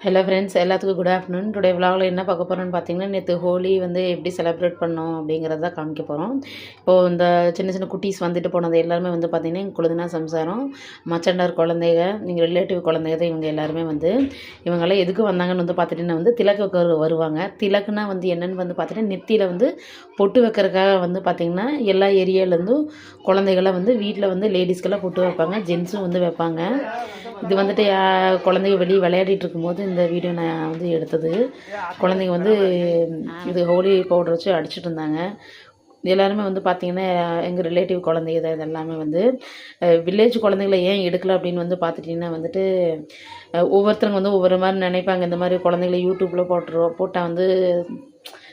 Hello friends, எல்லாத்துக்கும் good afternoon. Today விலாகில் என்ன பார்க்க போகிறோன்னு பார்த்தீங்கன்னா, நேற்று ஹோலி வந்து எப்படி செலிப்ரேட் பண்ணோம் அப்படிங்கிறத தான் காமிக்க போகிறோம். இப்போது இந்த சின்ன சின்ன குட்டீஸ் வந்துட்டு போனது எல்லாருமே வந்து பார்த்திங்கன்னா எங்கள் கொழுந்தனா சம்சாரம், மச்சண்டார் குழந்தைங்க, நீங்கள் ரிலேட்டிவ் குழந்தைங்க தான் இவங்க எல்லாருமே வந்து இவங்கெல்லாம் எதுக்கு வந்தாங்கன்னு வந்து பார்த்துட்டிங்கன்னா வந்து திலக்கு வைக்க வருவாங்க. திலக்குனா வந்து என்னென்னு வந்து பார்த்துட்டு நெத்தியில் வந்து பொட்டு வைக்கிறதுக்காக வந்து பார்த்திங்கன்னா எல்லா ஏரியாவிலேருந்தும் குழந்தைகள்லாம் வந்து வீட்டில் வந்து லேடிஸ்க்கெல்லாம் பொட்டு வைப்பாங்க, ஜென்ஸும் வந்து வைப்பாங்க. இது வந்துட்டு குழந்தைங்க வெளியே விளையாடிட்டு இருக்கும்போது இந்த வீடியோ நான் வந்து எடுத்தது. குழந்தைங்க வந்து இது ஹோலி பவுடர் வச்சு அடிச்சுட்டு இருந்தாங்க. எல்லாருமே வந்து பார்த்திங்கன்னா எங்கள் ரிலேட்டிவ் குழந்தைங்க தான். இது எல்லாமே வந்து வில்லேஜ் குழந்தைங்கள ஏன் எடுக்கலை அப்படின்னு வந்து பார்த்துட்டிங்கன்னா வந்துட்டு ஒவ்வொருத்தருங்க வந்து ஒவ்வொரு மாதிரி நினைப்பாங்க. இந்த மாதிரி குழந்தைங்கள யூடியூப்பில் போட்டால் வந்து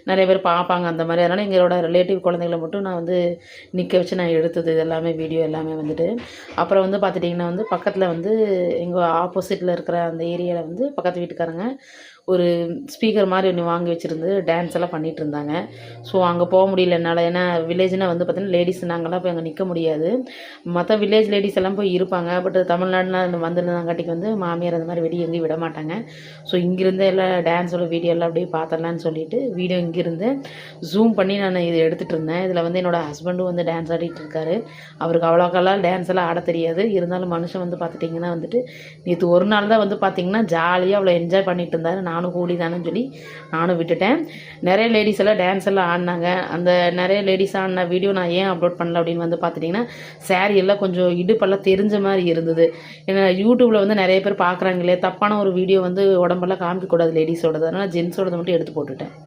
நிறைய பேர் பார்ப்பாங்க அந்த மாதிரி. அதனால் எங்களோட ரிலேட்டிவ் குழந்தைங்கள மட்டும் நான் வந்து நிற்க வச்சு நான் எடுத்தது இது எல்லாமே வீடியோ எல்லாமே வந்துட்டு. அப்புறம் வந்து பார்த்துட்டிங்கன்னா வந்து பக்கத்தில் வந்து எங்கள் ஆப்போசிட்டில் இருக்கிற அந்த ஏரியாவில் வந்து பக்கத்து வீட்டுக்காரங்க ஒரு ஸ்பீக்கர் மாதிரி ஒன்று வாங்கி வச்சுருந்து டான்ஸ் எல்லாம் பண்ணிகிட்டு இருந்தாங்க. ஸோ அங்கே போக முடியல என்னால். ஏன்னா வில்லேஜ்னால் வந்து பார்த்திங்கன்னா லேடிஸ் நாங்கள்லாம் போய் அங்கே நிற்க முடியாது. மற்ற வில்லேஜ் லேடிஸ் எல்லாம் போய் இருப்பாங்க. பட் தமிழ்நாடுலாம் வந்திருந்தாங்காட்டிக்கு வந்து மாமியார் அந்த மாதிரி வெளியே எங்கேயும் விட மாட்டாங்க. ஸோ இங்கேருந்து எல்லாம் டான்ஸோட வீடியோ எல்லாம் அப்படியே பார்த்துடலான்னு சொல்லிட்டு வீடியோ இங்கேருந்து ஜூம் பண்ணி நான் இதை எடுத்துகிட்டு இருந்தேன். இதில் வந்து என்னோடய ஹஸ்பண்டும் வந்து டான்ஸ் ஆடிட்டு இருக்காரு. அவருக்கு அவ்வளோக்கெல்லாம் டான்ஸ் எல்லாம் ஆட தெரியாது. இருந்தாலும் மனுஷன் வந்து பார்த்துட்டிங்கன்னா வந்துட்டு நேற்று ஒரு நாள் தான் வந்து பார்த்திங்கன்னா ஜாலியாக அவ்வளோ என்ஜாய் பண்ணிட்டு இருந்தார். நானும் கூலி தானேன்னு சொல்லி நானும் விட்டுட்டேன். நிறைய லேடிஸ் எல்லாம் டான்ஸ் எல்லாம் ஆடினாங்க. அந்த நிறைய லேடிஸ் ஆடின வீடியோ நான் ஏன் அப்லோட் பண்ணல அப்படின்னு வந்து பார்த்துட்டிங்கன்னா சாரீ எல்லாம் கொஞ்சம் இடுப்பெல்லாம் தெரிஞ்ச மாதிரி இருந்தது. ஏன்னா யூடியூப்பில் வந்து நிறைய பேர் பார்க்குறாங்களே, தப்பான ஒரு வீடியோ வந்து உடம்பெல்லாம் காமிக்கக்கூடாது லேடிஸோடது. அதனால் ஜென்ஸோடது மட்டும் எடுத்து போட்டுட்டேன்.